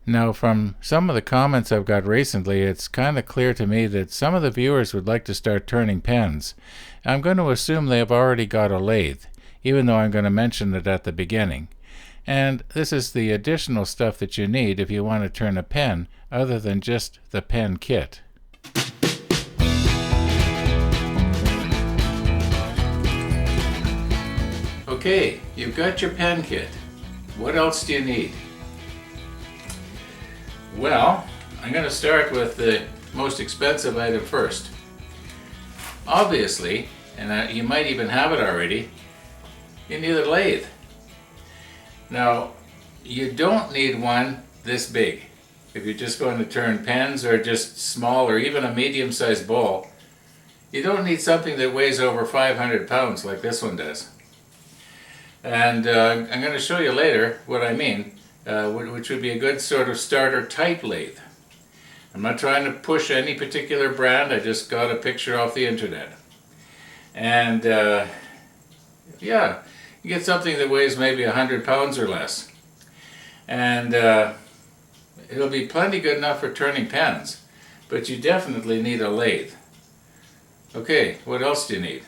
Now, from some of the comments I've got recently, it's kind of clear to me that some of the viewers would like to start turning pens. I'm going to assume they have already got a lathe, even though I'm going to mention it at the beginning. And this is the additional stuff that you need if you want to turn a pen other than just the pen kit. Okay, you've got your pen kit. What else do you need? Well, I'm going to start with the most expensive item first. Obviously, and you might even have it already, you need a lathe. Now, you don't need one this big. If you're just going to turn pens or just small or even a medium-sized bowl, you don't need something that weighs over 500 pounds like this one does. And I'm going to show you later what I mean, which would be a good sort of starter type lathe. I'm not trying to push any particular brand, I just got a picture off the internet. And yeah, you get something that weighs maybe 100 pounds or less. And it'll be plenty good enough for turning pens, but you definitely need a lathe. Okay, what else do you need?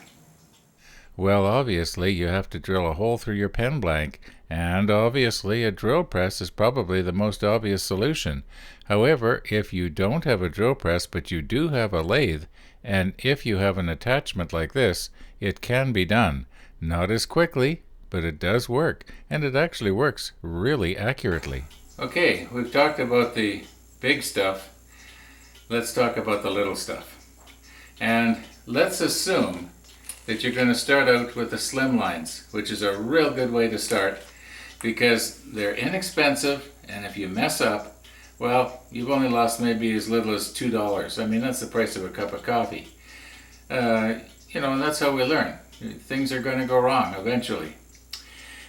Well, obviously you have to drill a hole through your pen blank, and obviously a drill press is probably the most obvious solution. However, if you don't have a drill press but you do have a lathe, and if you have an attachment like this, it can be done. Not as quickly, but it does work, and it actually works really accurately. Okay, we've talked about the big stuff. Let's talk about the little stuff. And let's assume that you're going to start out with the slim lines, which is a real good way to start because they're inexpensive, and if you mess up, well, you've only lost maybe as little as $2. I mean, that's the price of a cup of coffee. You know, and that's how we learn. Things are going to go wrong eventually.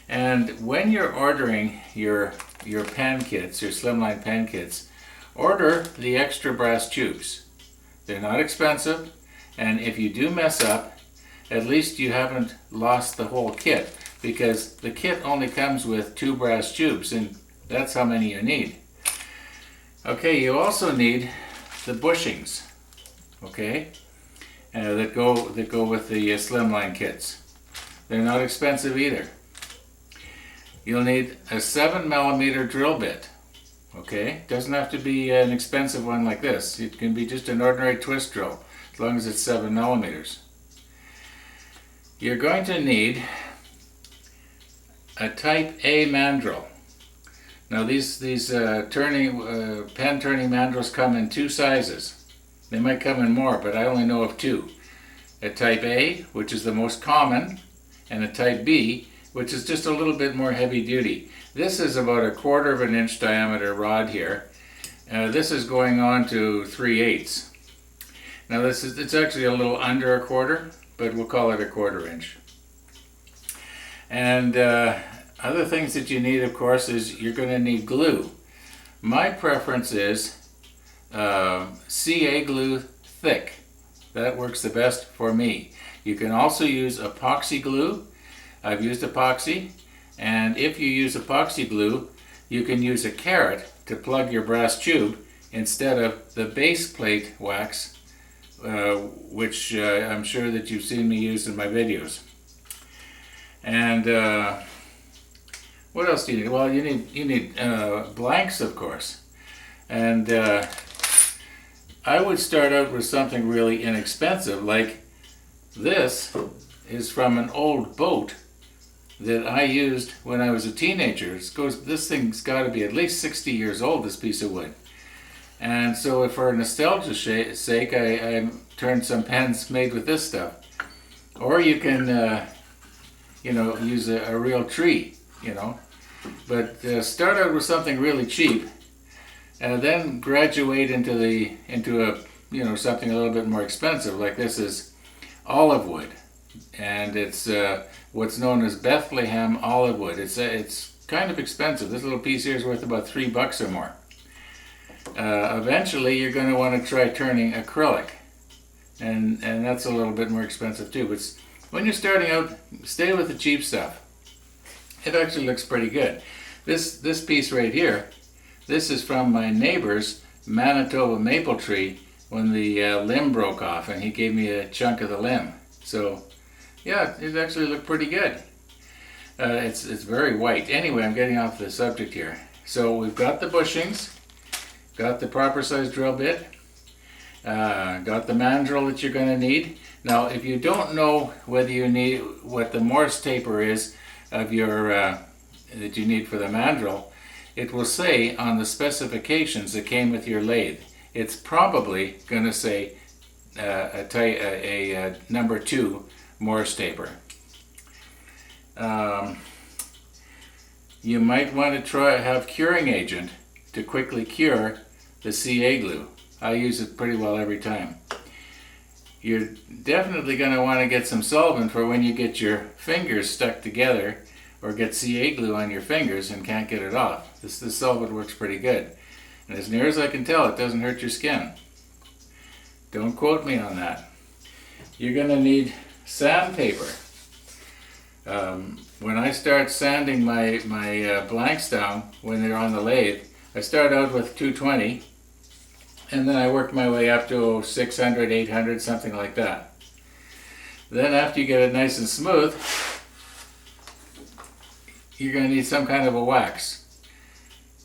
And when you're ordering your pen kits, your slimline pen kits, order the extra brass tubes. They're not expensive, and if you do mess up, at least you haven't lost the whole kit, because the kit only comes with 2 brass tubes, and that's how many you need. Okay, you also need the bushings, okay, that go with the slimline kits. They're not expensive either. You'll need a 7mm drill bit, okay? Doesn't have to be an expensive one like this. It can be just an ordinary twist drill, as long as it's 7mm. You're going to need a type A mandrel. Now these pen turning mandrels come in 2 sizes. They might come in more, but I only know of 2. A type A, which is the most common, and a type B, which is just a little bit more heavy duty. This is about a 1/4 of an inch diameter rod here. This is going on to 3/8. Now it's actually a little under a 1/4, but we'll call it a 1/4 inch. And other things that you need, of course, is you're going to need glue. My preference is CA glue thick. That works the best for me. You can also use epoxy glue. I've used epoxy, and if you use epoxy glue, you can use a carrot to plug your brass tube instead of the base plate wax, which I'm sure that you've seen me use in my videos. And what else do you need? Well, you need blanks, of course. And I would start out with something really inexpensive, like this is from an old boat that I used when I was a teenager. This thing's got to be at least 60 years old, this piece of wood. And so for nostalgia's sake, I turned some pens made with this stuff. Or you can, you know, use a real tree, you know. But start out with something really cheap, and then graduate into a, you know, something a little bit more expensive. Like this is olive wood, and it's what's known as Bethlehem olive wood. It's kind of expensive. This little piece here is worth about $3 or more. Eventually, you're going to want to try turning acrylic, and that's a little bit more expensive too. But when you're starting out, stay with the cheap stuff. It actually looks pretty good. This piece right here, This is from my neighbor's Manitoba maple tree when the limb broke off, and he gave me a chunk of the limb. So yeah, it actually looked pretty good. It's very white. Anyway, I'm getting off the subject here. So we've got the bushings, got the proper size drill bit, got the mandrel that you're going to need. Now, if you don't know whether you need what the Morse taper is of your that you need for the mandrel, it will say on the specifications that came with your lathe. It's probably going to say a number 2 Morse taper. You might want to have curing agent to quickly cure the CA glue. I use it pretty well every time. You're definitely going to want to get some solvent for when you get your fingers stuck together or get CA glue on your fingers and can't get it off. This solvent works pretty good. And as near as I can tell, it doesn't hurt your skin. Don't quote me on that. You're going to need sandpaper. When I start sanding my blanks down when they're on the lathe, I start out with 220 and then I work my way up to 600, 800, something like that. Then after you get it nice and smooth, you're going to need some kind of a wax.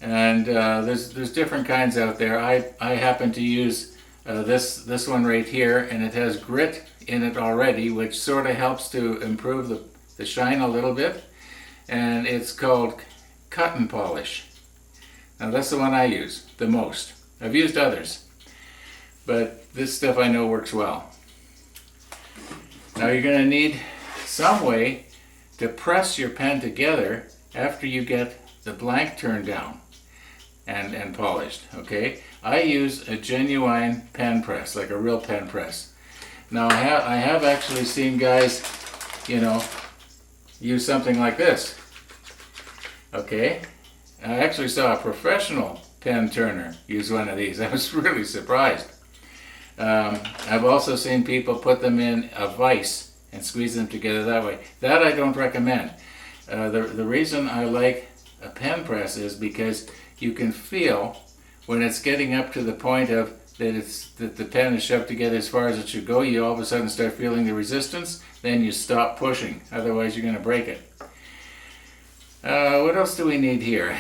And there's different kinds out there. I happen to use this one right here, and it has grit in it already, which sort of helps to improve the shine a little bit. And it's called cotton polish. Now that's the one I use the most. I've used others, but this stuff I know works well. Now you're going to need some way to press your pen together after you get the blank turned down and polished, okay? I use a genuine pen press, like a real pen press. Now I have actually seen guys, use something like this, okay? I actually saw a professional pen turner use one of these. I was really surprised. I've also seen people put them in a vise and squeeze them together that way. That I don't recommend. The reason I like a pen press is because you can feel when it's getting up to the point of that the pen is shoved together as far as it should go. You all of a sudden start feeling the resistance, then you stop pushing. Otherwise you're going to break it. What else do we need here?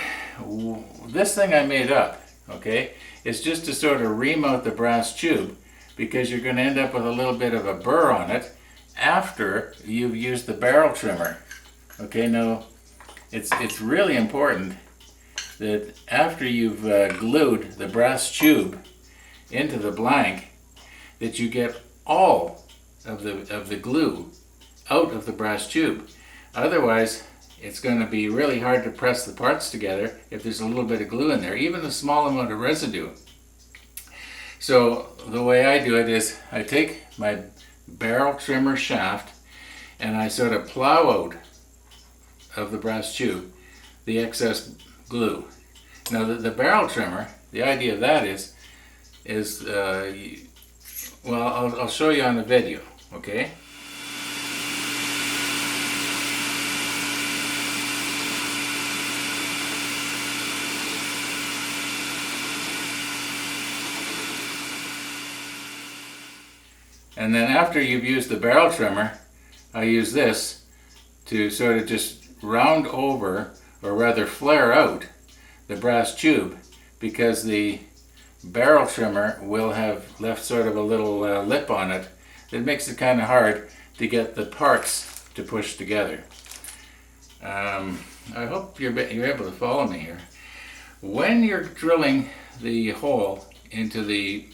This thing I made up, okay, is just to sort of ream out the brass tube, because you're going to end up with a little bit of a burr on it after you've used the barrel trimmer. Okay, now it's really important that after you've glued the brass tube into the blank, that you get all of the glue out of the brass tube. Otherwise, it's going to be really hard to press the parts together if there's a little bit of glue in there, even a small amount of residue. So the way I do it is I take my barrel trimmer shaft and I sort of plow out of the brass tube the excess glue. Now the barrel trimmer, the idea of that is well, I'll show you on the video, okay? And then after you've used the barrel trimmer, I use this to sort of just round over, or rather flare out, the brass tube, because the barrel trimmer will have left sort of a little lip on it that makes it kind of hard to get the parts to push together. I hope you're able to follow me here. When you're drilling the hole into the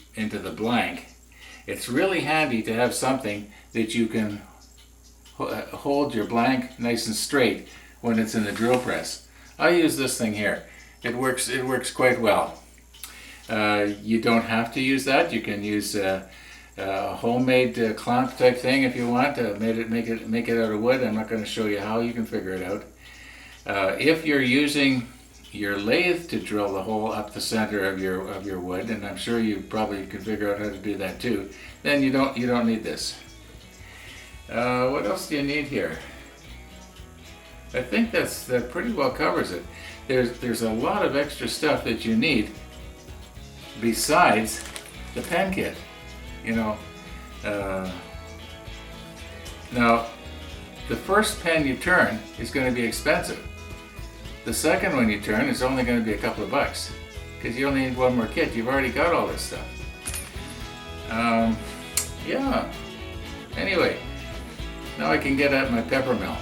blank, it's really handy to have something that you can hold your blank nice and straight when it's in the drill press. I use this thing here. It works quite well. You don't have to use that. You can use a homemade clamp type thing if you want. Make it out of wood. I'm not going to show you how. You can figure it out. If you're using your lathe to drill the hole up the center of your wood, and I'm sure you probably could figure out how to do that too, then you don't need this. What else do you need here? I think that pretty well covers it. there's a lot of extra stuff that you need besides the pen kit, you know. Now, the first pen you turn is going to be expensive. The second one you turn is only going to be a couple of bucks because you only need one more kit. You've already got all this stuff. Yeah. Anyway, now I can get at my pepper mill.